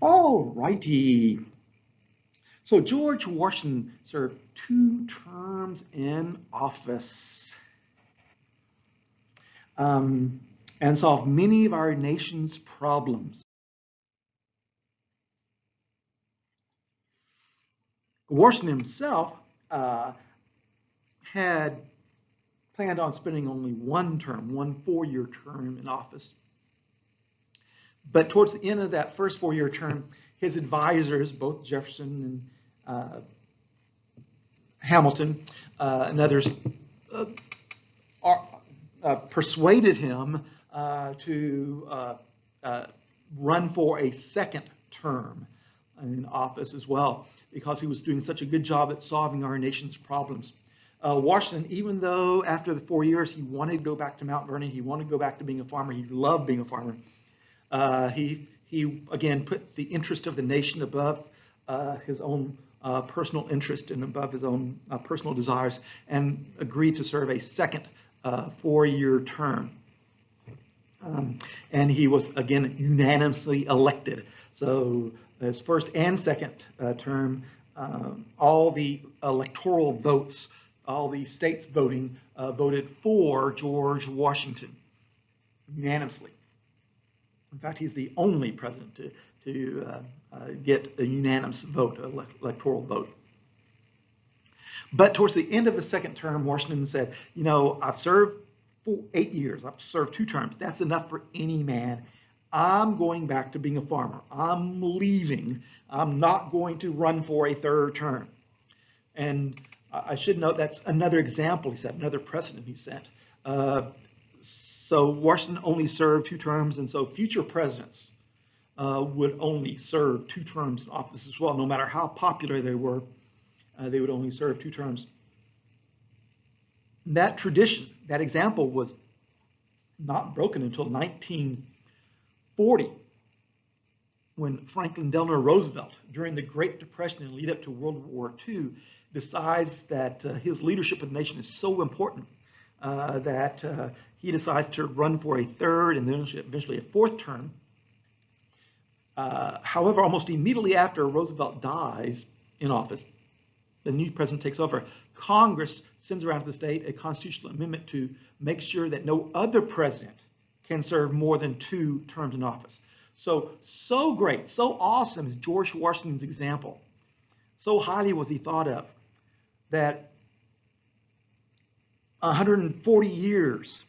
All righty. So George Washington served 2 terms in office um, and solved many of our nation's problems. Washington himself had planned on spending only 1 term, 1 4-year term in office. But towards the end of that first 4-year term, his advisors, both Jefferson and Hamilton and others, persuaded him to run for a second term in office as well, because he was doing such a good job at solving our nation's problems. Washington, even though after the 4 years he wanted to go back to Mount Vernon, he wanted to go back to being a farmer, he loved being a farmer, he again put the interest of the nation above his own personal interest and above his own personal desires, and agreed to serve a second 4-year term. And he was again unanimously elected. So his first and second term, all the electoral votes, all the states voting, voted for George Washington unanimously. In fact, he's the only president to get a unanimous vote, electoral vote. But towards the end of his second term, Washington said, you know, I've served 8 years, I've served 2 terms. That's enough for any man. I'm going back to being a farmer. I'm leaving. I'm not going to run for a 3rd term. And I should note that's another example he set, another precedent he set. So Washington only served 2 terms, and so future presidents would only serve 2 terms in office as well. No matter how popular they were, they would only serve 2 terms. That tradition, that example, was not broken until 1940, when Franklin Delano Roosevelt, during the Great Depression and lead up to World War II, decides that his leadership of the nation is so important that he decides to run for a 3rd and then eventually a 4th term. However, almost immediately after Roosevelt dies in office, the new president takes over, Congress sends around to the state a constitutional amendment to make sure that no other president can serve more than 2 terms in office. So great, so awesome is George Washington's example. So highly was he thought of that 140 years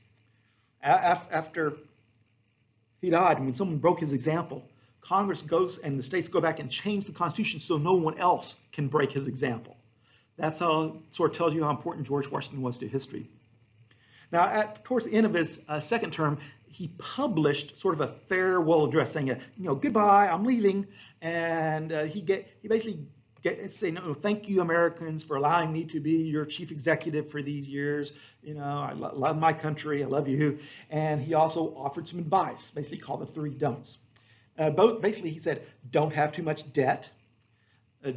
after he died, when someone broke his example, Congress goes and the states go back and change the Constitution so no one else can break his example. That's how sort of tells you how important George Washington was to history. Now, towards the end of his second term, he published sort of a farewell address saying, goodbye, I'm leaving. And he basically saying, thank you, Americans, for allowing me to be your chief executive for these years. I love my country, I love you. And he also offered some advice, basically called the 3 don'ts. Basically, he said, don't have too much debt,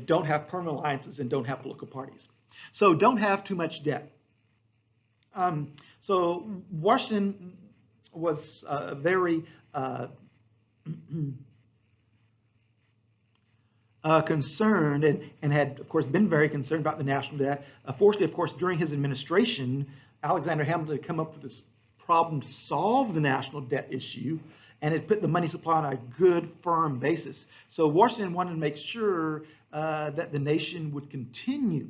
don't have permanent alliances, and don't have political parties. So don't have too much debt. So Washington was very concerned and had, of course, been very concerned about the national debt. Fortunately, of course, during his administration, Alexander Hamilton had come up with this problem to solve the national debt issue, and it put the money supply on a good, firm basis. So Washington wanted to make sure that the nation would continue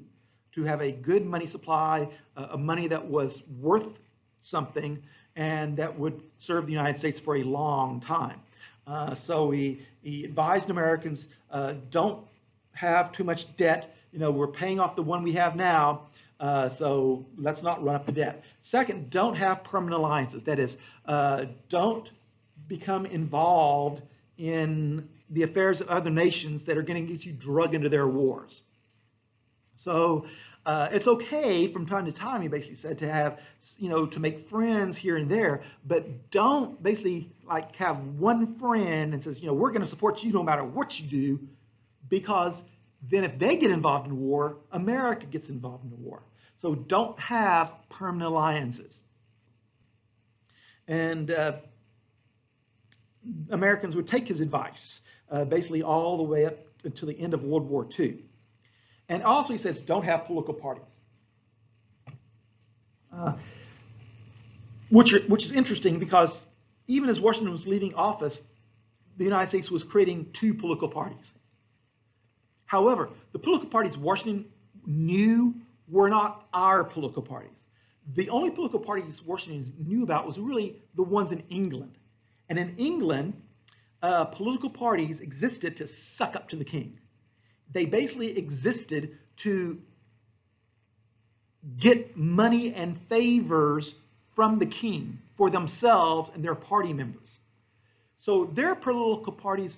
to have a good money supply, money that was worth something, and that would serve the United States for a long time. So he advised Americans, don't have too much debt. We're paying off the one we have now, so let's not run up the debt. Second, don't have permanent alliances. That is, don't become involved in the affairs of other nations that are going to get you dragged into their wars. So it's okay from time to time, he basically said, to have, to make friends here and there, but don't basically like have one friend and says, we're going to support you no matter what you do, because then if they get involved in war, America gets involved in the war. So don't have permanent alliances. And Americans would take his advice. basically all the way up until the end of World War II. And also he says, don't have political parties. Which is interesting because even as Washington was leaving office, the United States was creating two political parties. However, the political parties Washington knew were not our political parties. The only political parties Washington knew about was really the ones in England. And in England, political parties existed to suck up to the king. They basically existed to get money and favors from the king for themselves and their party members. So their political parties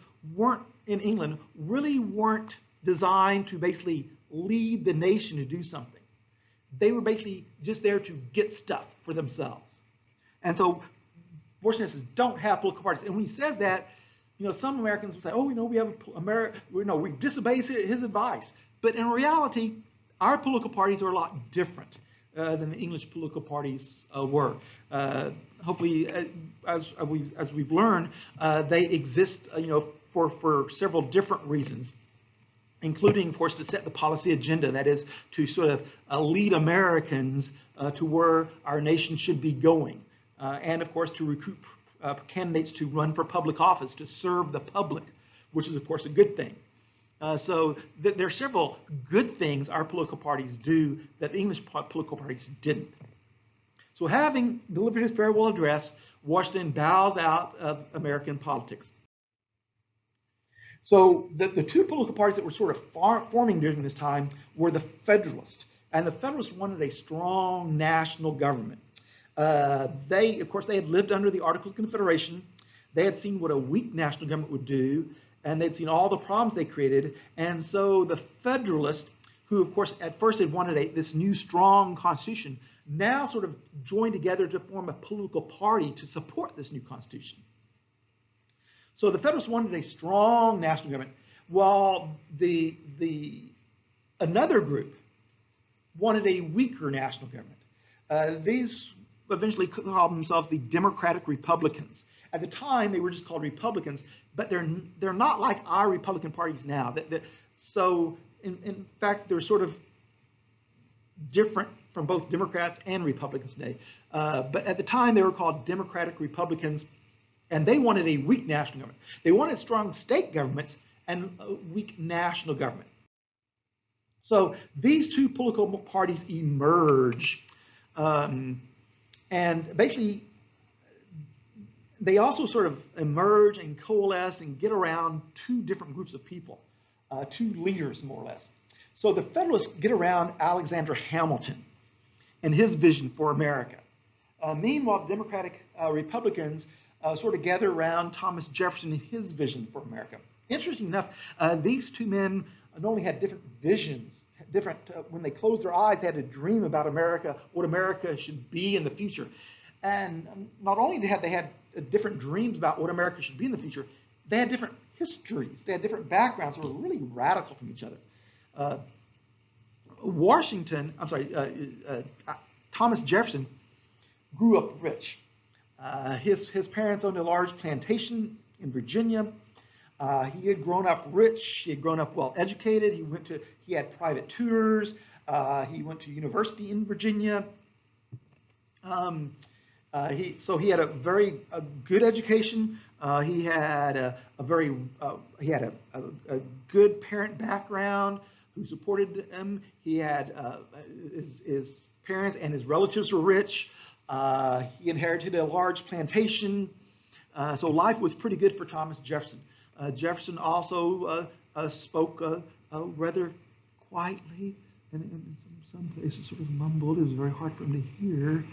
in England really weren't designed to basically lead the nation to do something. They were basically just there to get stuff for themselves. And so Washington says, don't have political parties. And when he says that, some Americans will say, oh, we disobey his advice. But in reality, our political parties are a lot different than the English political parties were. Hopefully, as we've learned, they exist, for several different reasons, including, of course, to set the policy agenda, that is, to sort of lead Americans to where our nation should be going, and, of course, to recruit candidates to run for public office, to serve the public, which is, of course, a good thing. So there are several good things our political parties do that the English political parties didn't. So having delivered his farewell address, Washington bows out of American politics. So the two political parties that were sort of forming during this time were the Federalists. And the Federalists wanted a strong national government. They had lived under the Articles of Confederation. They had seen what a weak national government would do, and they'd seen all the problems they created. And so the Federalists, who of course at first had wanted this new strong constitution, now sort of joined together to form a political party to support this new constitution. So the Federalists wanted a strong national government, while another group wanted a weaker national government. These eventually called themselves the Democratic Republicans. At the time, they were just called Republicans, but they're not like our Republican parties now. So in fact, they're sort of different from both Democrats and Republicans today. But at the time, they were called Democratic Republicans, and they wanted a weak national government. They wanted strong state governments and a weak national government. So these two political parties emerge, and basically, they also sort of emerge and coalesce and get around two different groups of people, two leaders, more or less. So the Federalists get around Alexander Hamilton and his vision for America. Meanwhile, the Democratic Republicans sort of gather around Thomas Jefferson and his vision for America. Interesting enough, these two men not only had different visions, when they closed their eyes, they had a dream about America, what America should be in the future. And not only had they had different dreams about what America should be in the future, they had different histories, they had different backgrounds that were really radical from each other. Thomas Jefferson grew up rich. His parents owned a large plantation in Virginia. He had grown up rich. He had grown up well educated. He had private tutors. He went to university in Virginia. He had a very good education. He had a good parent background who supported him. He had his parents and his relatives were rich. He inherited a large plantation. So life was pretty good for Thomas Jefferson. Jefferson also spoke rather quietly, and in some places sort of mumbled. It was very hard for him to hear.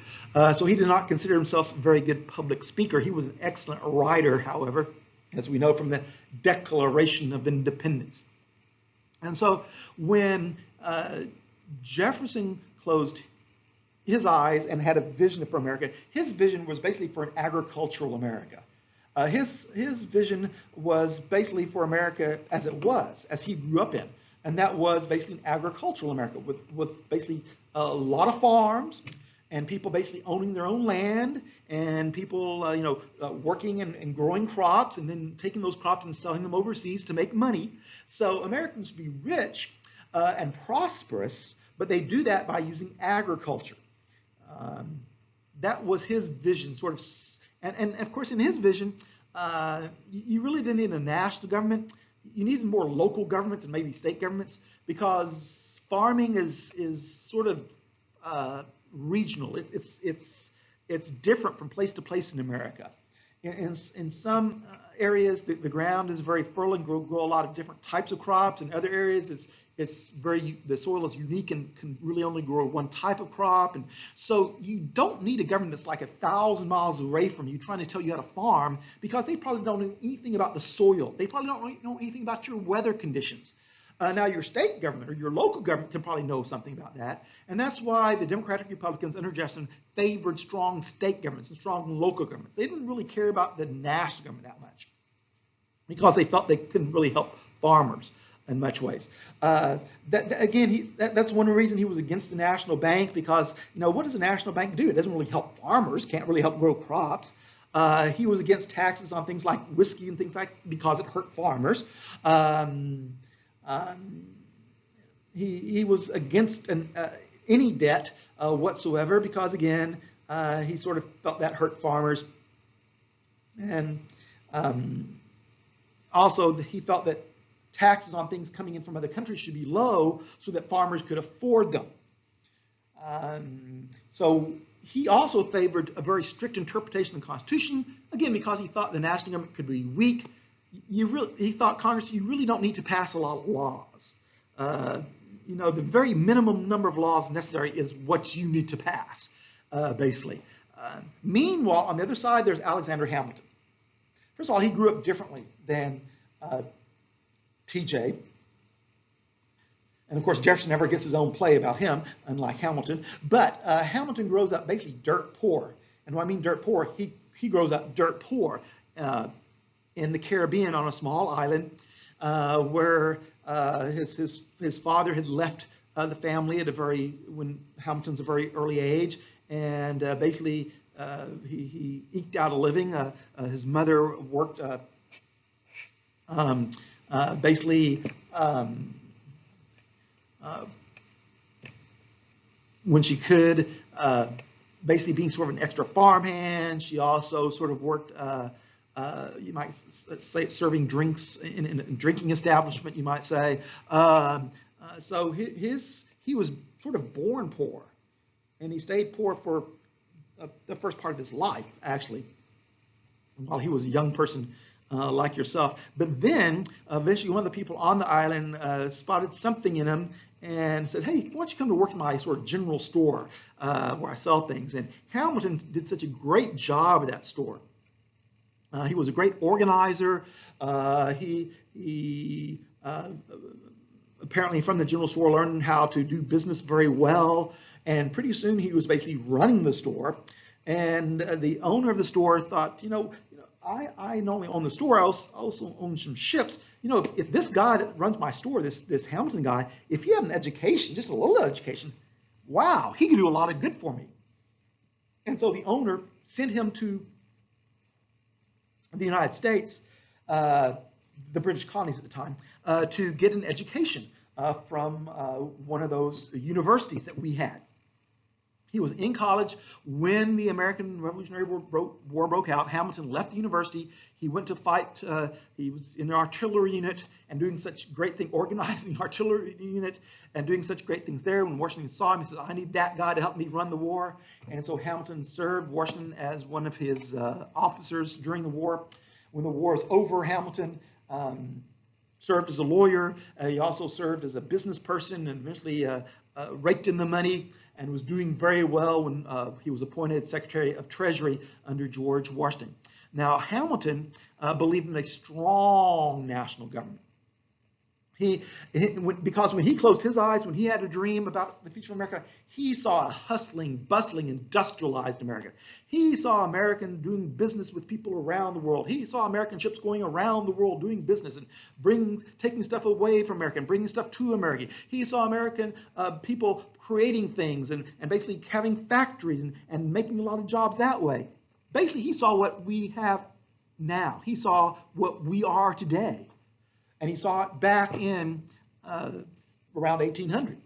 So he did not consider himself a very good public speaker. He was an excellent writer, however, as we know from the Declaration of Independence. And so when Jefferson closed his eyes and had a vision for America, his vision was basically for an agricultural America. His vision was basically for America as he grew up in, and that was basically an agricultural America with basically a lot of farms and people basically owning their own land, and people, working and growing crops, and then taking those crops and selling them overseas to make money. So Americans would be rich and prosperous, but they do that by using agriculture. That was his vision, sort of, and of course, in his vision, you really didn't need a national government. You needed more local governments and maybe state governments, because farming is sort of regional. It's different from place to place in America. In some areas, the ground is very fertile and grow a lot of different types of crops. In other areas, the soil is unique and can really only grow one type of crop. And so you don't need a government that's like 1,000 miles away from you trying to tell you how to farm, because they probably don't know anything about the soil. They probably don't know anything about your weather conditions. Now, your state government or your local government can probably know something about that. And that's why the Democratic Republicans under Jefferson favored strong state governments and strong local governments. They didn't really care about the national government that much, because they felt they couldn't really help farmers in much ways. That's one reason he was against the national bank, because, what does a national bank do? It doesn't really help farmers, can't really help grow crops. He was against taxes on things like whiskey and things like that because it hurt farmers. He was against any debt whatsoever, because, again, he sort of felt that hurt farmers. And also, he felt that taxes on things coming in from other countries should be low so that farmers could afford them. So he also favored a very strict interpretation of the Constitution, again, because he thought the national government could be weak. He thought, Congress, you really don't need to pass a lot of laws. The very minimum number of laws necessary is what you need to pass, basically. Meanwhile, on the other side, there's Alexander Hamilton. First of all, he grew up differently than TJ. And of course, Jefferson never gets his own play about him, unlike Hamilton. But Hamilton grows up basically dirt poor. And when I mean dirt poor, he grows up dirt poor in the Caribbean on a small island where his father had left the family when Hamilton's a very early age, and basically he eked out a living. His mother worked when she could, basically being sort of an extra farmhand. She also sort of worked, you might say, serving drinks in a drinking establishment, you might say. So he was sort of born poor, and he stayed poor for the first part of his life, actually, while he was a young person like yourself. But then eventually one of the people on the island spotted something in him and said, hey, why don't you come to work in my sort of general store where I sell things? And Hamilton did such a great job at that store. He was a great organizer. He apparently from the general store learned how to do business very well. And pretty soon he was basically running the store. And the owner of the store thought, I not only own the store, I also own some ships. If this guy that runs my store, this Hamilton guy, if he had an education, just a little education, wow, he could do a lot of good for me. And so the owner sent him to the United States, the British colonies at the time, to get an education from one of those universities that we had. He was in college when the American Revolutionary War broke out. Hamilton left the university. He went to fight. He was in the artillery unit and doing such great things, organizing the artillery unit and doing such great things there. When Washington saw him, he said, I need that guy to help me run the war. And so Hamilton served Washington as one of his officers during the war. When the war was over, Hamilton served as a lawyer. He also served as a business person and eventually raked in the money, and was doing very well when he was appointed Secretary of Treasury under George Washington. Now, Hamilton believed in a strong national government. Because when he closed his eyes, when he had a dream about the future of America, he saw a hustling, bustling, industrialized America. He saw American doing business with people around the world. He saw American ships going around the world doing business and taking stuff away from America and bringing stuff to America. He saw American people creating things and basically having factories and making a lot of jobs that way. Basically, he saw what we have now. He saw what we are today. And he saw it back in around 1800.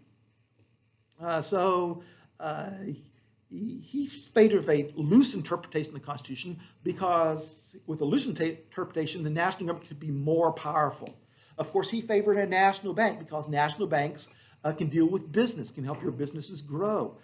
He favored a loose interpretation of the Constitution because with a loose interpretation, the national government could be more powerful. Of course, he favored a national bank because national banks can deal with business, can help your businesses grow.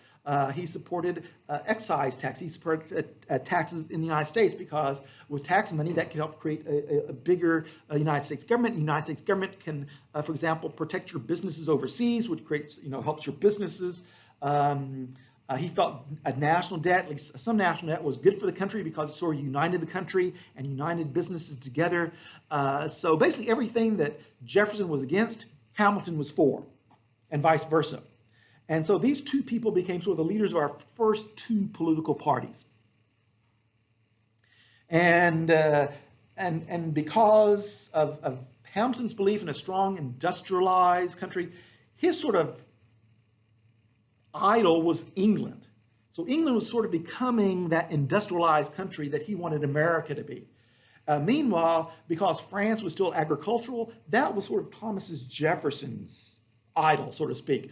He supported excise tax. He supported taxes in the United States because with tax money that can help create a bigger United States government. The United States government can, for example, protect your businesses overseas, which creates, helps your businesses. He felt a national debt, at least some national debt, was good for the country because it sort of united the country and united businesses together. So basically everything that Jefferson was against, Hamilton was for, and vice versa. And so these two people became sort of the leaders of our first two political parties. And because of Hamilton's belief in a strong industrialized country, his sort of idol was England. So England was sort of becoming that industrialized country that he wanted America to be. Meanwhile, because France was still agricultural, that was sort of Jefferson's idol, so to speak.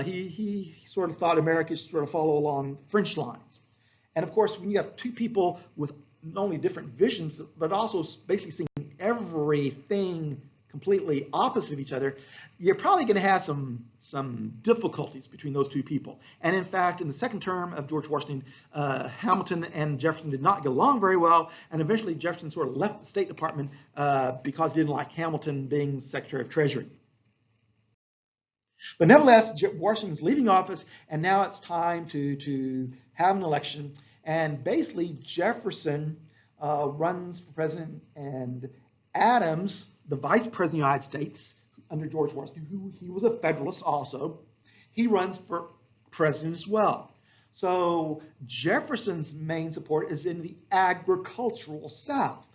He sort of thought America should sort of follow along French lines. And of course, when you have two people with not only different visions, but also basically seeing everything completely opposite of each other, you're probably going to have some difficulties between those two people. And in fact, in the second term of George Washington, Hamilton and Jefferson did not get along very well, and eventually Jefferson sort of left the State Department because he didn't like Hamilton being Secretary of Treasury. But nevertheless, Washington's leaving office, and now it's time to have an election. And basically, Jefferson runs for president, and Adams, the vice president of the United States under George Washington, who he was a Federalist also, he runs for president as well. So Jefferson's main support is in the agricultural South.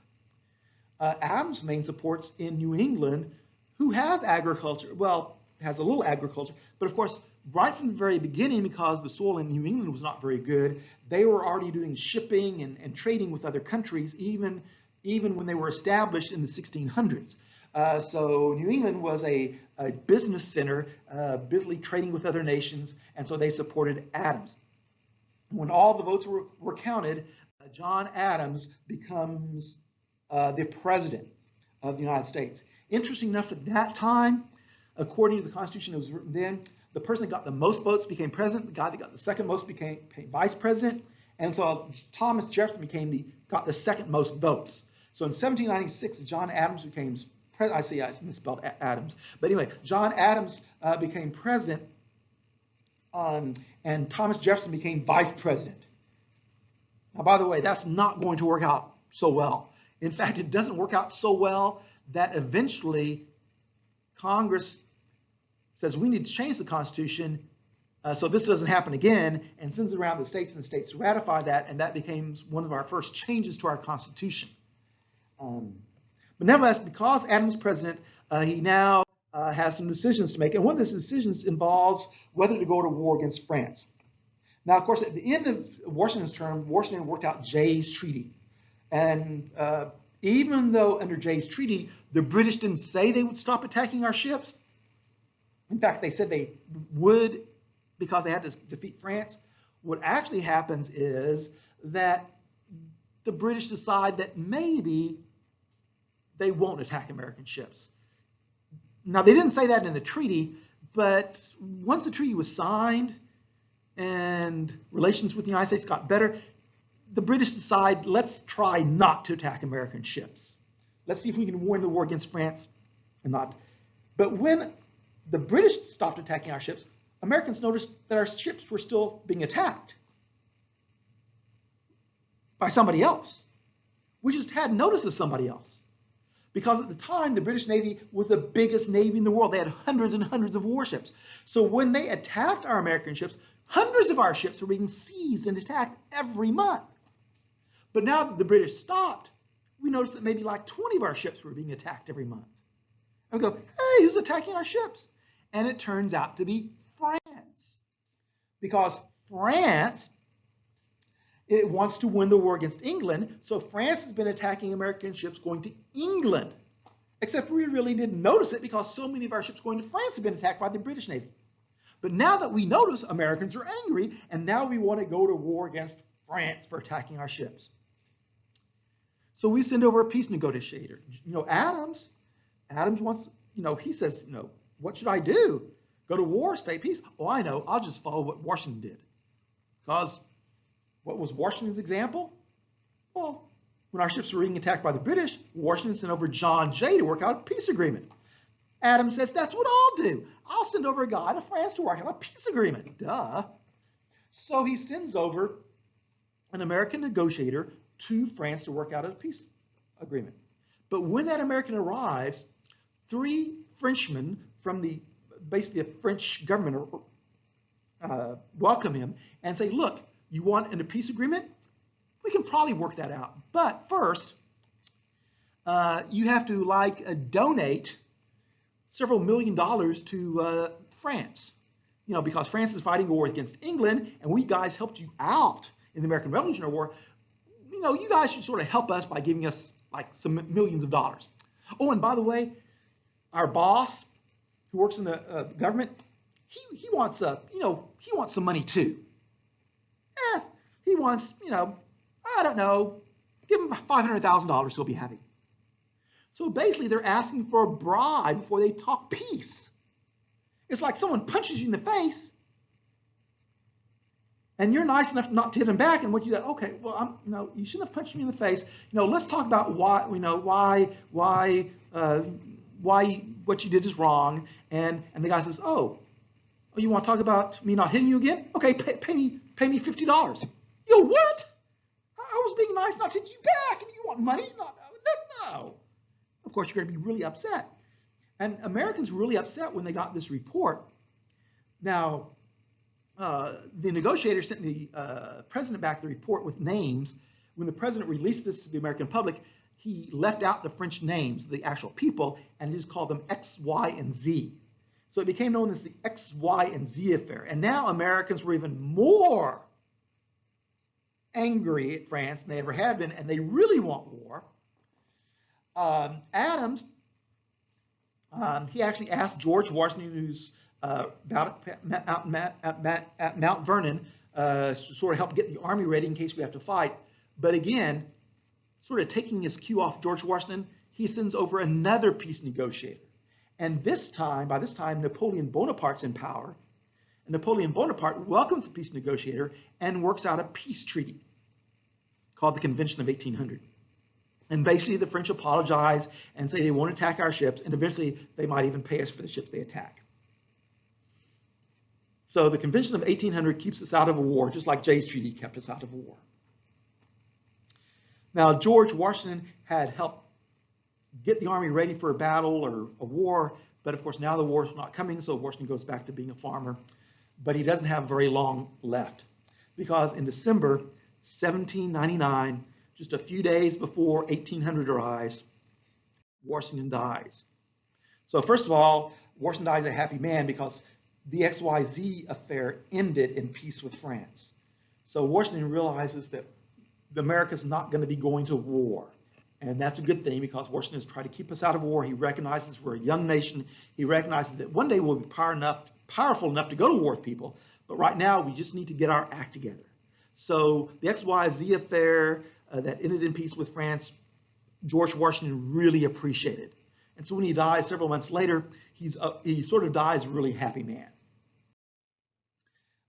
Adams' main support's in New England, who has agriculture. Well, has a little agriculture, but of course, right from the very beginning, because the soil in New England was not very good, they were already doing shipping and trading with other countries, even when they were established in the 1600s. So New England was a business center, busily trading with other nations, and so they supported Adams. When all the votes were counted, John Adams becomes the president of the United States. Interesting enough, at that time, according to the Constitution that was written then, the person that got the most votes became president, the guy that got the second most became vice president, and so Thomas Jefferson got the second most votes. So in 1796, John Adams became president. I misspelled Adams. But anyway, John Adams became president, and Thomas Jefferson became vice president. Now, by the way, that's not going to work out so well. In fact, it doesn't work out so well that eventually Congress says we need to change the Constitution so this doesn't happen again, and sends it around the states, and the states ratify that, and that becomes one of our first changes to our Constitution. But nevertheless, because Adams is president, he now has some decisions to make, and one of those decisions involves whether to go to war against France. Now, of course, at the end of Washington's term, Washington worked out Jay's Treaty, and even though under Jay's Treaty, the British didn't say they would stop attacking our ships. In fact, they said they would because they had to defeat France. What actually happens is that the British decide that maybe they won't attack American ships. Now, they didn't say that in the treaty, but once the treaty was signed and relations with the United States got better, the British decide, let's try not to attack American ships. Let's see if we can win the war against France or not. But when the British stopped attacking our ships, Americans noticed that our ships were still being attacked by somebody else. We just hadn't noticed as somebody else. Because at the time, the British Navy was the biggest navy in the world. They had hundreds and hundreds of warships. So when they attacked our American ships, hundreds of our ships were being seized and attacked every month. But now that the British stopped, we noticed that maybe like 20 of our ships were being attacked every month. And we go, hey, who's attacking our ships? And it turns out to be France. Because France, it wants to win the war against England, so France has been attacking American ships going to England. Except we really didn't notice it because so many of our ships going to France have been attacked by the British Navy. But now that we notice, Americans are angry, and now we want to go to war against France for attacking our ships. So we send over a peace negotiator. Adams wants, he says, what should I do? Go to war, stay at peace? Oh, I know, I'll just follow what Washington did. Because what was Washington's example? Well, when our ships were being attacked by the British, Washington sent over John Jay to work out a peace agreement. Adams says, that's what I'll do. I'll send over a guy to France to work out a peace agreement. Duh. So he sends over an American negotiator to France to work out a peace agreement. But when that American arrives, 3 Frenchmen from basically the French government welcome him and say, look, you want a peace agreement? We can probably work that out. But first, you have to donate several $1 million to France. Because France is fighting a war against England, and we guys helped you out in the American Revolutionary War. You guys should sort of help us by giving us some millions of dollars. Oh, and by the way, our boss, who works in the government, he wants he wants some money too. He wants, I don't know, give him $500,000, he'll be happy. So basically, they're asking for a bribe before they talk peace. It's like someone punches you in the face, and you're nice enough not to hit them back, and what you do, okay, well, you shouldn't have punched me in the face. Let's talk about why what you did is wrong. And the guy says, oh, you want to talk about me not hitting you again? Okay, pay me $50. What? I was being nice not to hit you back, and you want money? No. Of course, you're going to be really upset. And Americans were really upset when they got this report. Now, the negotiator sent the president back the report with names. When the president released this to the American public, he left out the French names, the actual people, and he just called them X, Y, and Z. So it became known as the X, Y, and Z affair. And now Americans were even more angry at France than they ever had been, and they really want war. Adams, he actually asked George Washington, who's at Mount Vernon, to sort of help get the army ready in case we have to fight. But again, sort of taking his cue off George Washington, he sends over another peace negotiator. And by this time, Napoleon Bonaparte's in power. And Napoleon Bonaparte welcomes the peace negotiator and works out a peace treaty called the Convention of 1800. And basically, the French apologize and say they won't attack our ships, and eventually they might even pay us for the ships they attack. So the Convention of 1800 keeps us out of a war, just like Jay's Treaty kept us out of a war. Now, George Washington had helped get the army ready for a battle or a war, but of course now the war is not coming, so Washington goes back to being a farmer. But he doesn't have very long left, because in December 1799, just a few days before 1800 arrives, Washington dies. So first of all, Washington dies a happy man because the XYZ affair ended in peace with France. So Washington realizes that America's not going to be going to war. And that's a good thing, because Washington is trying to keep us out of war. He recognizes we're a young nation. He recognizes that one day we'll be powerful enough to go to war with people. But right now, we just need to get our act together. So the XYZ affair that ended in peace with France, George Washington really appreciated. And so when he dies several months later, he sort of dies a really happy man.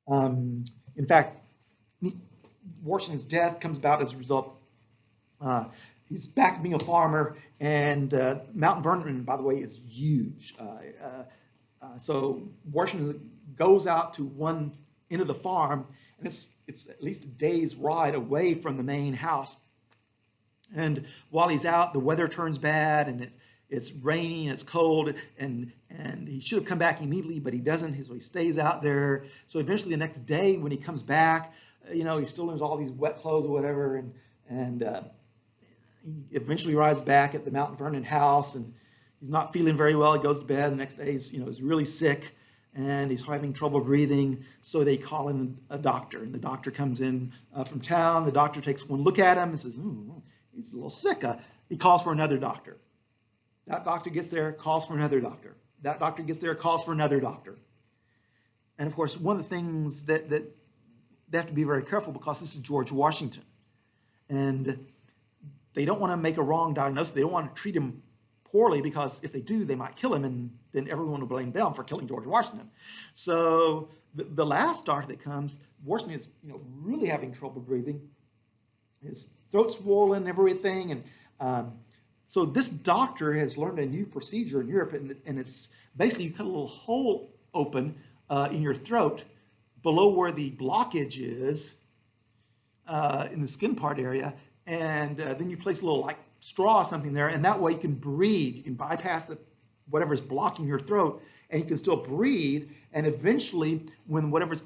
In fact, Washington's death comes about as a result. He's back being a farmer, and Mount Vernon, by the way, is huge. So Washington goes out to one end of the farm, and it's at least a day's ride away from the main house. And while he's out, the weather turns bad, and it's raining, it's cold, and he should have come back immediately, but he doesn't. So he stays out there. So eventually, the next day when he comes back, he still has all these wet clothes or whatever, and he eventually arrives back at the Mount Vernon house, and he's not feeling very well. He goes to bed. The next day, he's really sick, and he's having trouble breathing. So they call in a doctor, and the doctor comes in from town. The doctor takes one look at him and says, he's a little sick. He calls for another doctor. That doctor gets there, calls for another doctor. That doctor gets there, calls for another doctor. And of course, one of the things that they have to be very careful, because this is George Washington, and they don't want to make a wrong diagnosis. They don't want to treat him poorly, because if they do, they might kill him, and then everyone will blame them for killing George Washington. So the last doctor that comes, Washington is really having trouble breathing. His throat's swollen, everything, and so this doctor has learned a new procedure in Europe, and it's basically you cut a little hole open in your throat below where the blockage is in the skin part area, and then you place a little straw or something there, and that way you can breathe. You can bypass whatever is blocking your throat, and you can still breathe. And eventually, when whatever's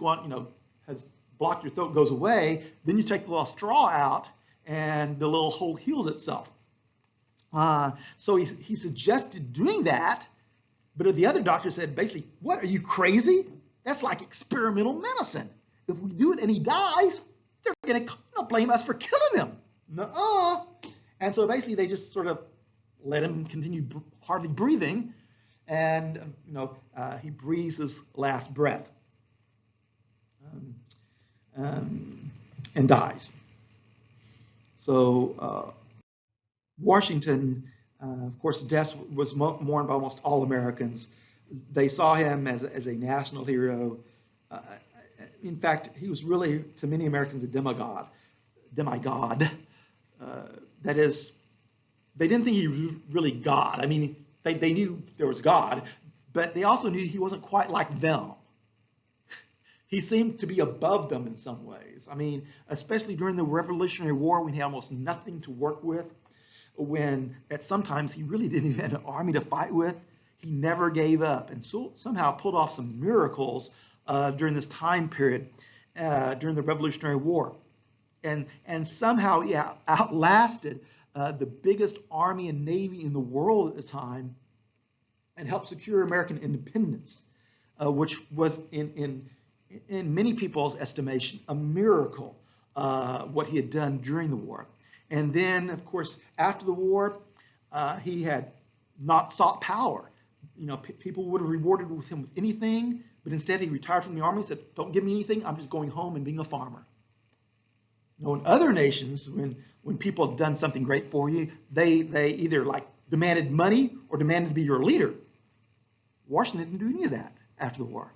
has blocked your throat goes away, then you take the little straw out, and the little hole heals itself. So he suggested doing that, but the other doctor said basically, "What, are you crazy? That's like experimental medicine. If we do it and he dies, they're going to blame us for killing him." Nuh-uh. And so basically they just sort of let him continue hardly breathing, and he breathes his last breath and dies. So Washington, of course, death was mourned by almost all Americans. They saw him as a national hero. In fact, he was really, to many Americans, a demigod. That is, they didn't think he was really God. I mean, they knew there was God, but they also knew he wasn't quite like them. He seemed to be above them in some ways. I mean, especially during the Revolutionary War, when he had almost nothing to work with, when at sometimes he really didn't even have an army to fight with, he never gave up, and so somehow pulled off some miracles during this time period, during the Revolutionary War. And somehow he outlasted the biggest army and navy in the world at the time, and helped secure American independence, which was in many people's estimation a miracle, what he had done during the war. And then, of course, after the war, he had not sought power. People would have rewarded him with anything, but instead he retired from the army and said, "Don't give me anything, I'm just going home and being a farmer." In other nations, when people have done something great for you, they either demanded money or demanded to be your leader. Washington didn't do any of that after the war.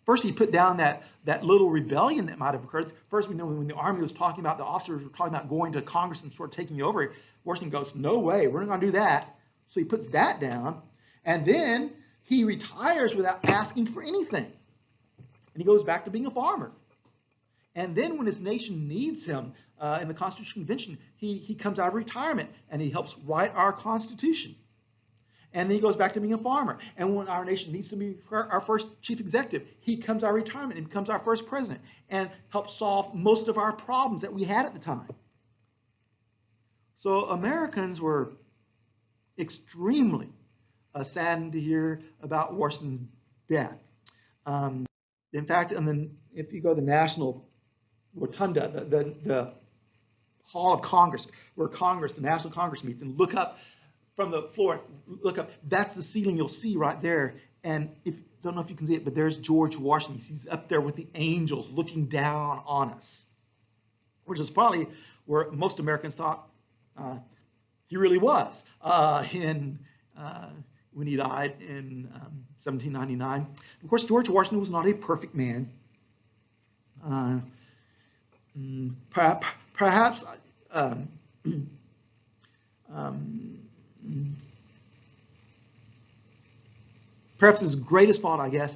First, he put down that little rebellion that might have occurred. First, we know when the army was talking about, the officers were talking about going to Congress and sort of taking over, Washington goes, "No way, we're not going to do that." So he puts that down, and then he retires without asking for anything. And he goes back to being a farmer. And then when his nation needs him in the Constitutional Convention, he comes out of retirement and he helps write our Constitution. And then he goes back to being a farmer. And when our nation needs to be our first chief executive, he comes out of retirement and becomes our first president and helps solve most of our problems that we had at the time. So Americans were extremely saddened to hear about Washington's death. In fact, if you go to the National Rotunda, the Hall of Congress, where the National Congress meets, and look up from the floor, look up, that's the ceiling you'll see right there. And don't know if you can see it, but there's George Washington. He's up there with the angels looking down on us, which is probably where most Americans thought he really was when he died in 1799. Of course, George Washington was not a perfect man. Perhaps his greatest fault, I guess,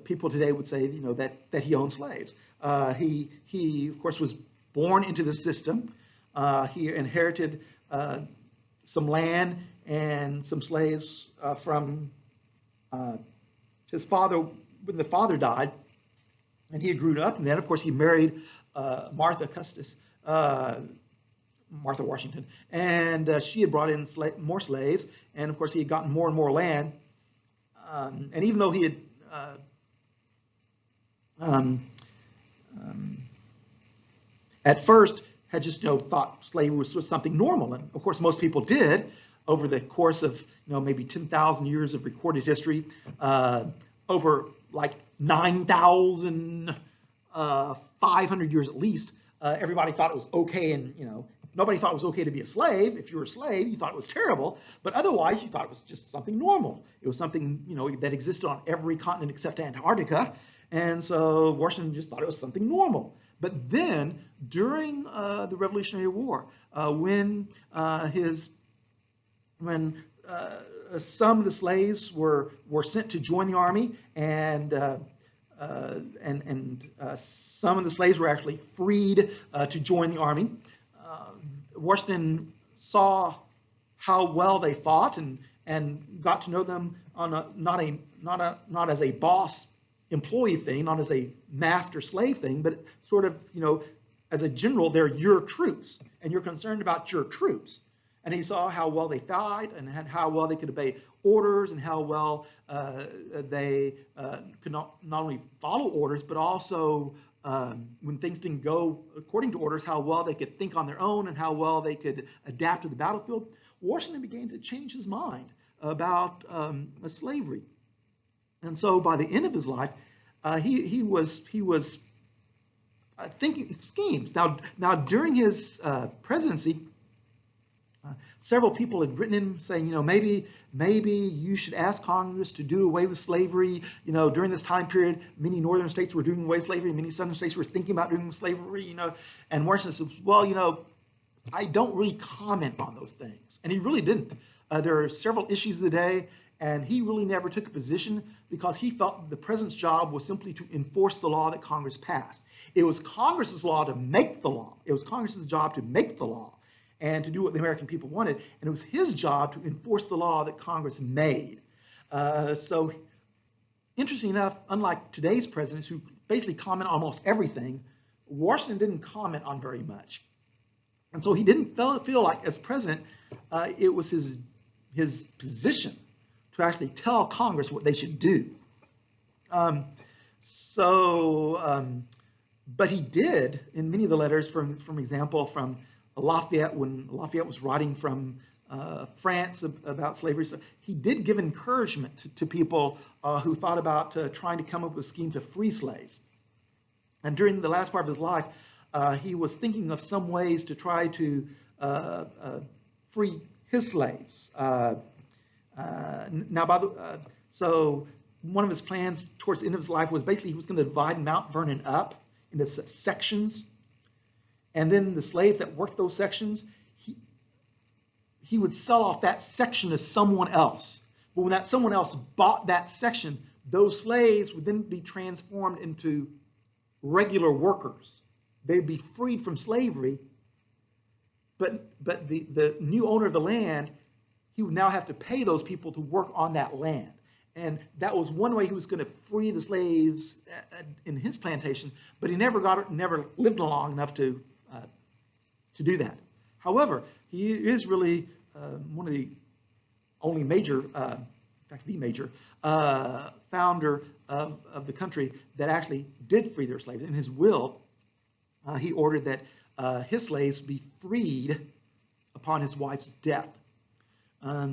people today would say, that he owned slaves. He of course was born into the system. He inherited some land and some slaves from his father when the father died, and he grew up. And then, of course, he married Martha Washington, and she had brought in more slaves, and of course, he had gotten more and more land. And even though he had at first had just thought slavery was something normal, and of course most people did over the course of maybe 10,000 years of recorded history, over like 9,500 years at least. Everybody thought it was okay, and nobody thought it was okay to be a slave. If you were a slave, you thought it was terrible, but otherwise you thought it was just something normal. It was something that existed on every continent except Antarctica, and so Washington just thought it was something normal. But then during the Revolutionary War, when some of the slaves were sent to join the army, and some of the slaves were actually freed to join the army, Washington saw how well they fought and got to know them on not as a boss employee thing, not as a master slave thing, but sort of as a general, they're your troops, and you're concerned about your troops. And he saw how well they fought and how well they could obey orders, and how well they could not only follow orders, but also when things didn't go according to orders, how well they could think on their own and how well they could adapt to the battlefield. Washington began to change his mind about slavery. And so by the end of his life, he was thinking schemes. Now during his presidency, several people had written him saying, maybe you should ask Congress to do away with slavery. During this time period, many northern states were doing away with slavery, many southern states were thinking about doing slavery. And Washington said, well, I don't really comment on those things, and he really didn't. There are several issues of the day, and he really never took a position because he felt the president's job was simply to enforce the law that Congress passed. It was Congress's law to make the law. It was Congress's job to make the law and to do what the American people wanted, and it was his job to enforce the law that Congress made. So, interesting enough, unlike today's presidents who basically comment on almost everything, Washington didn't comment on very much. And so he didn't feel like, as president, it was his position to actually tell Congress what they should do. But he did, in many of the letters, from example, from Lafayette, when Lafayette was writing from France about slavery, so he did give encouragement to people who thought about trying to come up with a scheme to free slaves. And during the last part of his life, he was thinking of some ways to try to free his slaves. So one of his plans towards the end of his life was basically he was going to divide Mount Vernon up into sections, and then the slaves that worked those sections, he would sell off that section to someone else. But when that someone else bought that section, those slaves would then be transformed into regular workers. They'd be freed from slavery, but the new owner of the land, he would now have to pay those people to work on that land. And that was one way he was going to free the slaves in his plantation, but he never lived long enough to do that. However, he is really one of the only major, in fact, the major founder of the country that actually did free their slaves. In his will, he ordered that his slaves be freed upon his wife's death. I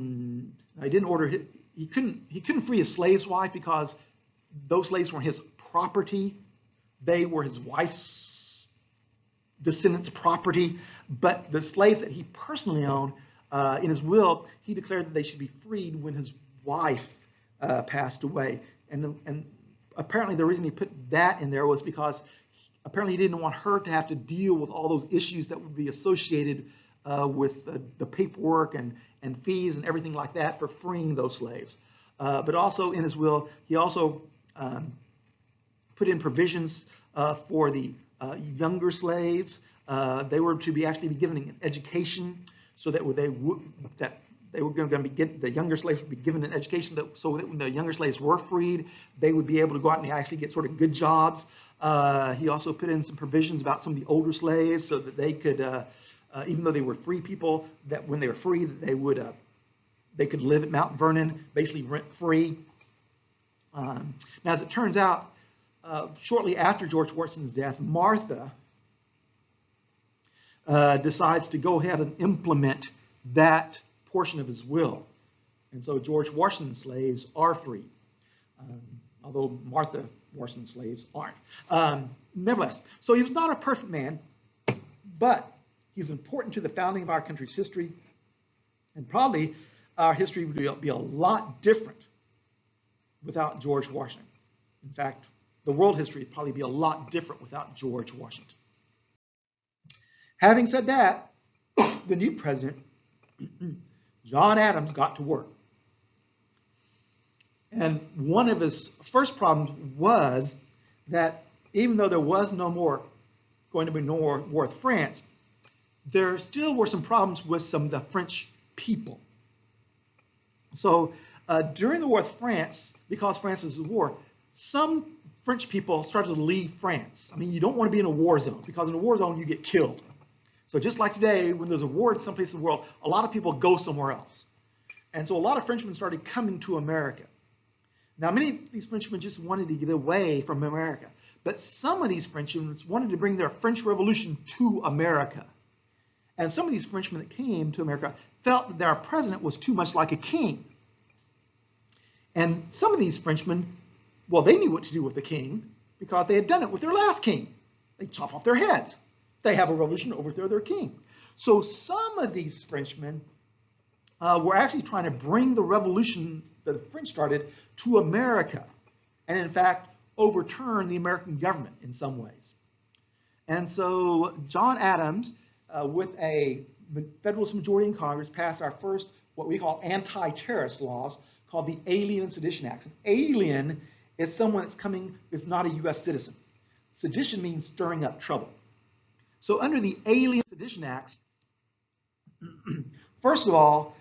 didn't order he couldn't free his slave's wife because those slaves weren't his property. They were his wife's descendants' property. But the slaves that he personally owned, in his will, he declared that they should be freed when his wife passed away. And apparently the reason he put that in there was because apparently he didn't want her to have to deal with all those issues that would be associated with the paperwork and fees and everything like that for freeing those slaves. But also in his will, he also put in provisions for the younger slaves They were to be actually be given an education, so that they were going to the younger slaves would be given an education so that when the younger slaves were freed, they would be able to go out and actually get sort of good jobs. He also put in some provisions about some of the older slaves so that they could, even though they were free people, that when they were free, they could live at Mount Vernon, basically rent free. Now, as it turns out, shortly after George Washington's death, Martha decides to go ahead and implement that portion of his will. And so George Washington's slaves are free, although Martha Washington's slaves aren't. Nevertheless, so he was not a perfect man, but he's important to the founding of our country's history, and probably our history would be a lot different without George Washington. In fact, the world history would probably be a lot different without George Washington. Having said that, the new president, John Adams, got to work. And one of his first problems was that even though there was going to be no more war with France, there still were some problems with some of the French people. So during the war with France, because France was at war, some French people started to leave France. I mean, you don't want to be in a war zone, because in a war zone you get killed. So just like today, when there's a war in some place in the world, a lot of people go somewhere else. And so a lot of Frenchmen started coming to America. Now, many of these Frenchmen just wanted to get away from America, but some of these Frenchmen wanted to bring their French Revolution to America. And some of these Frenchmen that came to America felt that their president was too much like a king. And some of these Frenchmen, well, they knew what to do with the king because they had done it with their last king. They chop off their heads. They have a revolution to overthrow their king. So some of these Frenchmen were actually trying to bring the revolution that the French started to America, and in fact overturn the American government in some ways. And so John Adams, with a Federalist majority in Congress, passed our first what we call anti-terrorist laws, called the Alien and Sedition Acts. An alien is someone that's not a U.S. citizen. Sedition means stirring up trouble. So under the Alien Sedition Acts, first of all,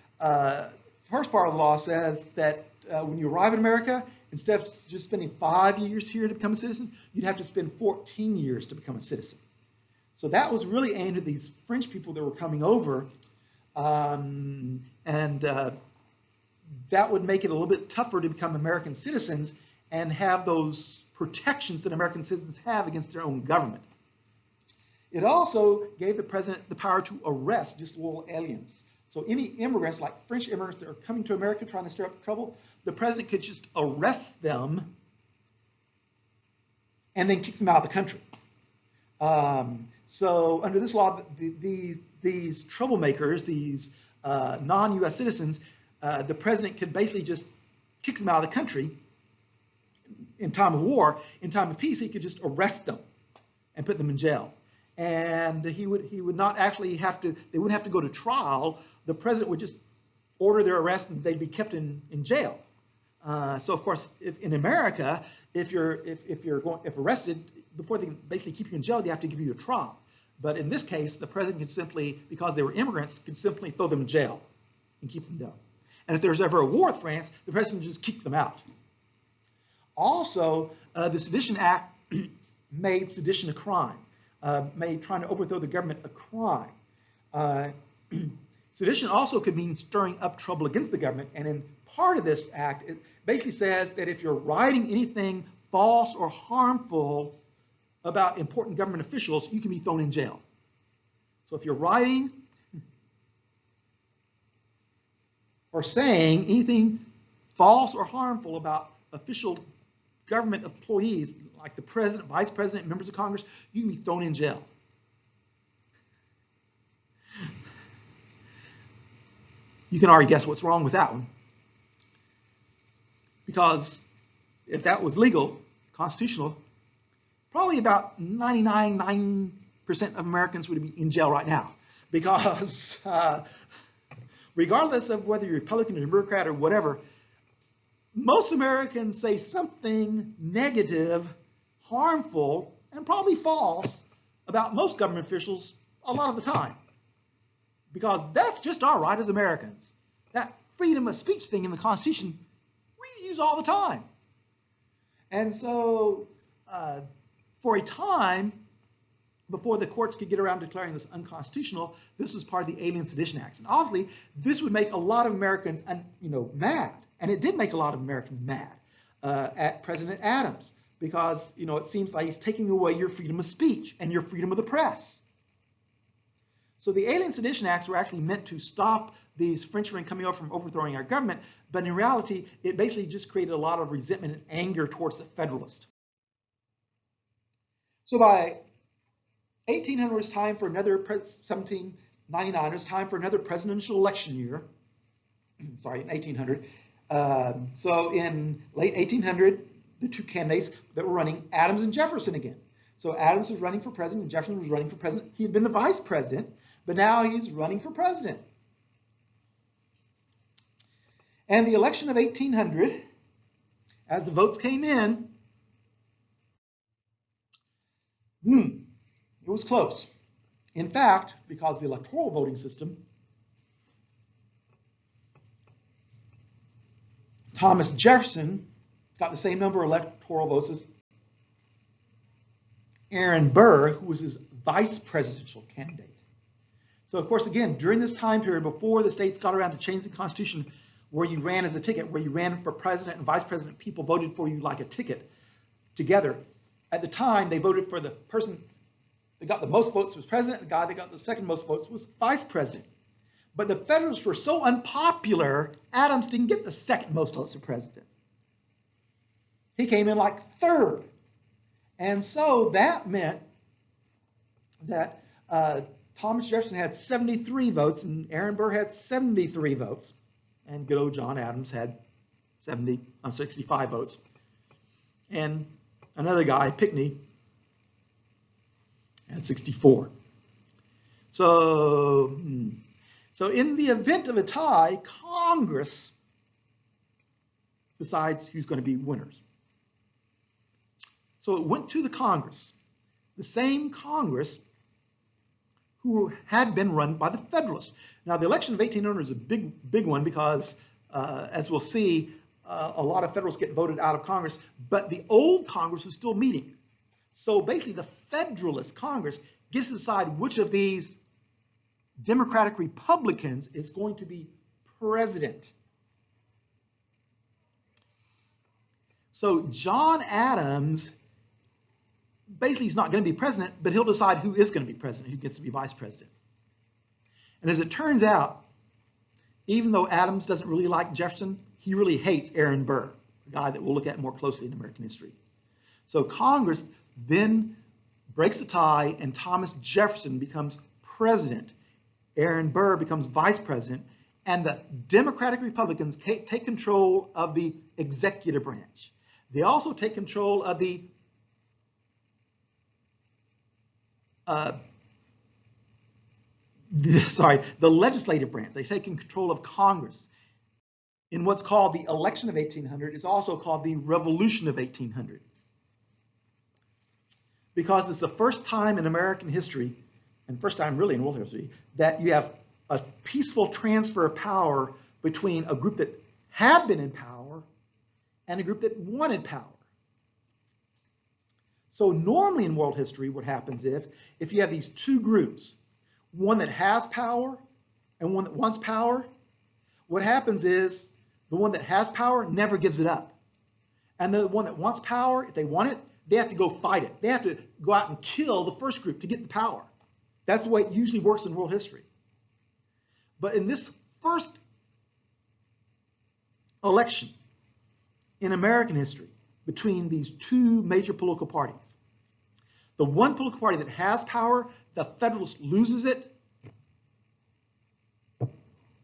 first part of the law says that when you arrive in America, instead of just spending 5 years here to become a citizen, you'd have to spend 14 years to become a citizen. So that was really aimed at these French people that were coming over, and that would make it a little bit tougher to become American citizens and have those protections that American citizens have against their own government. It also gave the president the power to arrest disloyal aliens. So any immigrants, like French immigrants that are coming to America trying to stir up trouble, the president could just arrest them and then kick them out of the country. So under this law, these troublemakers, these non-U.S. citizens, the president could basically just kick them out of the country in time of war. In time of peace, he could just arrest them and put them in jail. And he would not actually have to, they wouldn't have to go to trial. The president would just order their arrest and they'd be kept in jail. So of course, in America, if you're arrested, before they can basically keep you in jail, they have to give you a trial. But in this case, the president could simply, because they were immigrants, could simply throw them in jail and keep them down. And if there's ever a war with France, the president would just kick them out. Also, the Sedition Act made sedition a crime, made trying to overthrow the government a crime. Sedition also could mean stirring up trouble against the government, and in part of this act, it basically says that if you're writing anything false or harmful about important government officials, you can be thrown in jail. So if you're writing or saying anything false or harmful about official government employees, like the president, vice president, members of Congress, you can be thrown in jail. You can already guess what's wrong with that one. Because if that was legal, constitutional, probably about 99% of Americans would be in jail right now. Because regardless of whether you're Republican or Democrat or whatever, most Americans say something negative, harmful, and probably false about most government officials a lot of the time, because that's just our right as Americans. That freedom of speech thing in the Constitution, we use all the time. And so for a time, before the courts could get around to declaring this unconstitutional, this was part of the Alien Sedition Acts. And obviously, this would make a lot of Americans, mad. And it did make a lot of Americans mad at President Adams, because, it seems like he's taking away your freedom of speech and your freedom of the press. So the Alien Sedition Acts were actually meant to stop these Frenchmen coming over from overthrowing our government, but in reality, it basically just created a lot of resentment and anger towards the Federalists. So by 1800, it was time for another 1799. It was time for another presidential election year. Sorry, in 1800. So in late 1800, the two candidates that were running, Adams and Jefferson again. So Adams was running for president, and Jefferson was running for president. He had been the vice president, but now he's running for president. And the election of 1800, as the votes came in, it was close. In fact, because the electoral voting system, Thomas Jefferson got the same number of electoral votes as Aaron Burr, who was his vice presidential candidate. So, of course, again, during this time period, before the states got around to change the Constitution, where you ran as a ticket, where you ran for president and vice president, people voted for you like a ticket together. At the time, they voted for the person that got the most votes was president, the guy that got the second most votes was vice president. But the Federalists were so unpopular, Adams didn't get the second most votes for president. He came in like third. And so that meant that Thomas Jefferson had 73 votes and Aaron Burr had 73 votes. And good old John Adams had 65 votes. And another guy, Pinckney, had 64. So in the event of a tie, Congress decides who's going to be winners. So it went to the Congress, the same Congress who had been run by the Federalists. Now, the election of 1800 is a big one because, as we'll see, a lot of Federalists get voted out of Congress, but the old Congress was still meeting. So basically, the Federalist Congress gets to decide which of these Democratic Republicans is going to be president. So John Adams, basically he's not going to be president, but he'll decide who is going to be president, who gets to be vice president. And as it turns out, even though Adams doesn't really like Jefferson, he really hates Aaron Burr, a guy that we'll look at more closely in American history. So Congress then breaks the tie and Thomas Jefferson becomes president. Aaron Burr becomes vice president, and the Democratic Republicans take control of the executive branch. They also take control of the legislative branch. They take control of Congress. In what's called the election of 1800, it's also called the Revolution of 1800. Because it's the first time in American history, and first time really in world history, that you have a peaceful transfer of power between a group that had been in power and a group that wanted power. So normally in world history, what happens if you have these two groups, one that has power and one that wants power, what happens is the one that has power never gives it up. And the one that wants power, if they want it, they have to go fight it. They have to go out and kill the first group to get the power. That's the way it usually works in world history. But in this first election in American history between these two major political parties, the one political party that has power, the Federalist loses it,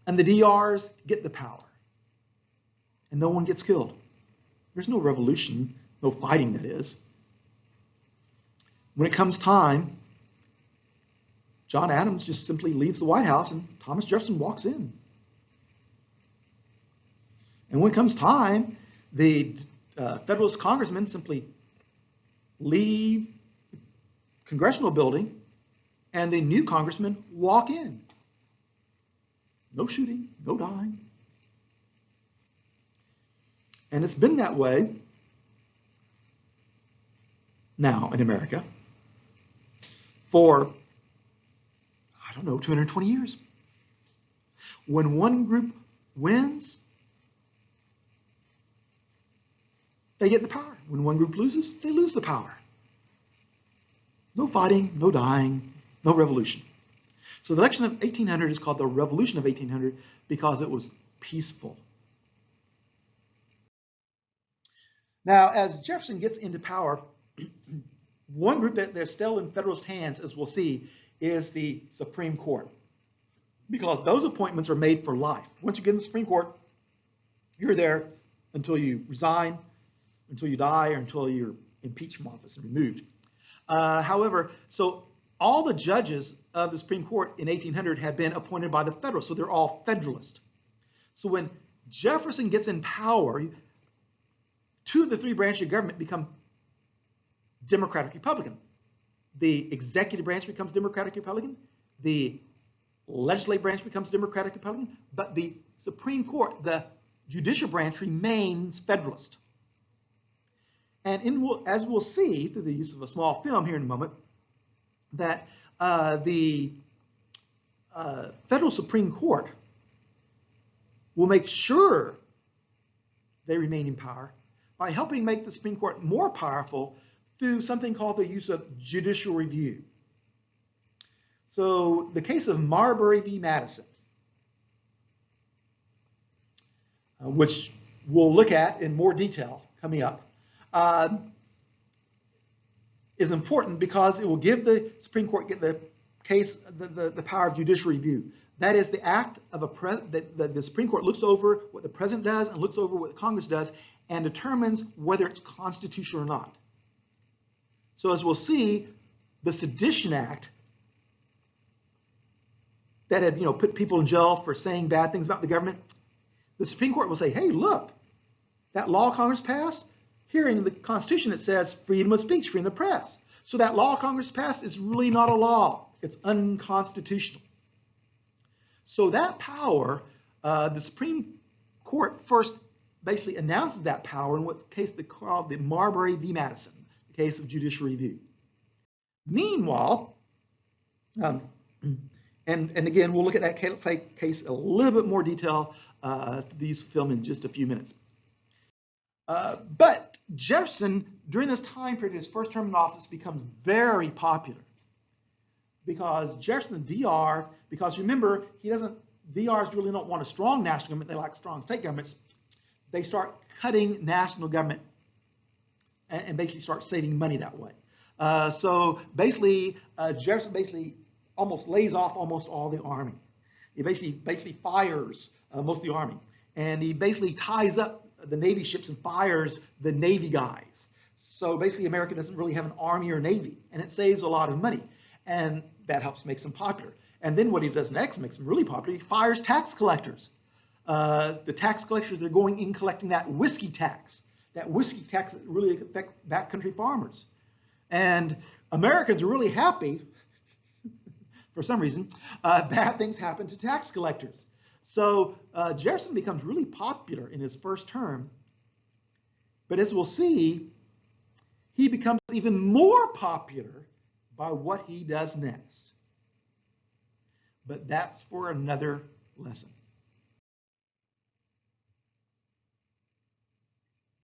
and the DRs get the power. And no one gets killed. There's no revolution, no fighting, that is. When it comes time, John Adams just simply leaves the White House and Thomas Jefferson walks in. And when it comes time, the Federalist congressmen simply leave congressional building, and the new congressmen walk in. No shooting, no dying. And it's been that way now in America for, I don't know, 220 years. When one group wins, they get the power. When one group loses, they lose the power. No fighting, no dying, no revolution. So the election of 1800 is called the Revolution of 1800 because it was peaceful. Now, as Jefferson gets into power, one group that's still in Federalist hands, as we'll see, is the Supreme Court. Because those appointments are made for life. Once you get in the Supreme Court, you're there until you resign, until you die, or until you're impeached from office and removed. However, so all the judges of the Supreme Court in 1800 had been appointed by the Federalists, so they're all Federalist. So when Jefferson gets in power, two of the three branches of government become Democratic Republican. The executive branch becomes Democratic Republican. The legislative branch becomes Democratic Republican. But the Supreme Court, the judicial branch, remains Federalist. And as we'll see through the use of a small film here in a moment, that the Federal Supreme Court will make sure they remain in power by helping make the Supreme Court more powerful through something called the use of judicial review. So the case of Marbury v. Madison, which we'll look at in more detail coming up, is important because it will give the Supreme Court the power of judicial review. That is the act of that the Supreme Court looks over what the president does and looks over what Congress does and determines whether it's constitutional or not. So as we'll see, the Sedition Act that had put people in jail for saying bad things about the government, the Supreme Court will say, hey, look, that law Congress passed, here in the Constitution it says freedom of speech, freedom of the press. So that law Congress passed is really not a law. It's unconstitutional. So that power, the Supreme Court first basically announces that power in what's case they call the Marbury v. Madison, the case of judicial review. Meanwhile, and again, we'll look at that case a little bit more detail these film in just a few minutes. But Jefferson, during this time period, his first term in office, becomes very popular because Jefferson, DR, because remember, DRs really don't want a strong national government, they like strong state governments. They start cutting national government and basically start saving money that way. So basically, Jefferson basically almost lays off almost all the army. He basically fires most of the army. And he basically ties up the Navy ships and fires the Navy guys. So basically America doesn't really have an army or navy, and it saves a lot of money. And that helps make them popular. And then what he does next makes them really popular. He fires tax collectors. The tax collectors, they're going in collecting that whiskey tax that really affect backcountry farmers. And Americans are really happy, for some reason, bad things happen to tax collectors. So Jefferson becomes really popular in his first term, but as we'll see, he becomes even more popular by what he does next. But that's for another lesson.